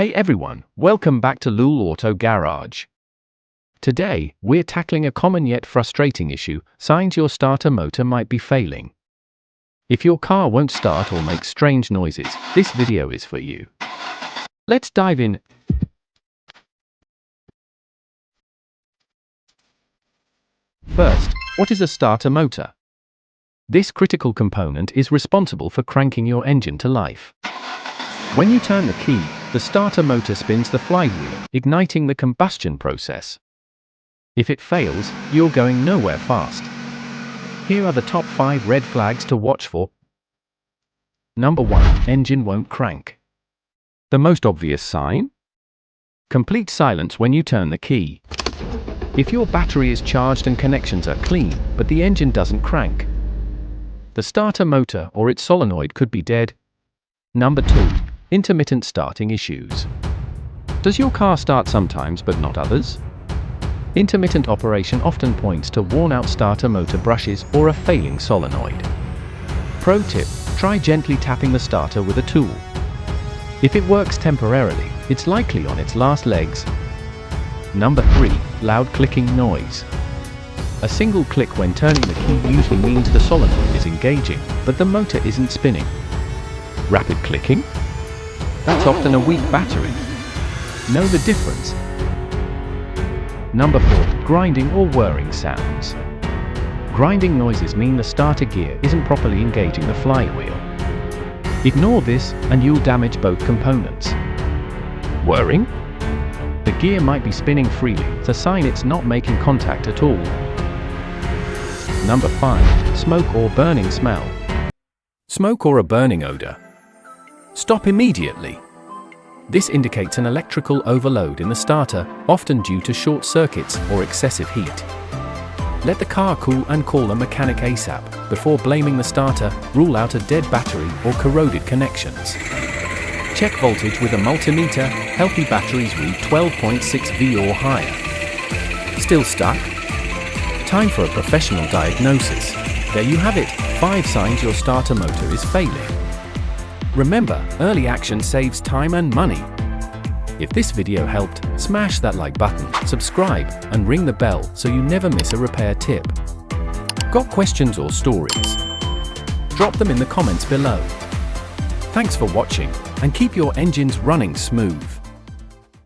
Hey everyone, welcome back to Lul Auto Garage. Today, we're tackling a common yet frustrating issue: signs your starter motor might be failing. If your car won't start or makes strange noises, this video is for you. Let's dive in. First, what is a starter motor? This critical component is responsible for cranking your engine to life. When you turn the key, the starter motor spins the flywheel, igniting the combustion process. If it fails, you're going nowhere fast. Here are the top 5 red flags to watch for. Number 1. Engine won't crank. The most obvious sign? Complete silence when you turn the key. If your battery is charged and connections are clean, but the engine doesn't crank, the starter motor or its solenoid could be dead. Number 2. Intermittent starting issues. Does your car start sometimes but not others? Intermittent operation often points to worn-out starter motor brushes or a failing solenoid. Pro tip: try gently tapping the starter with a tool. If it works temporarily, it's likely on its last legs. Number 3. Loud clicking noise. A single click when turning the key usually means the solenoid is engaging, but the motor isn't spinning. Rapid clicking? That's often a weak battery. Know the difference. Number 4. Grinding or whirring sounds. Grinding noises mean the starter gear isn't properly engaging the flywheel. Ignore this and you'll damage both components. Whirring? The gear might be spinning freely, it's a sign it's not making contact at all. Number 5. Smoke or burning smell. Smoke or a burning odor. Stop immediately. This indicates an electrical overload in the starter, often due to short circuits or excessive heat. Let the car cool and call a mechanic ASAP. Before blaming the starter, rule out a dead battery or corroded connections. Check voltage with a multimeter. Healthy batteries read 12.6 V or higher. Still stuck? Time for a professional diagnosis. There you have it, 5 signs your starter motor is failing. Remember, early action saves time and money. If this video helped, smash that like button, subscribe, and ring the bell so you never miss a repair tip. Got questions or stories? Drop them in the comments below. Thanks for watching, and keep your engines running smooth.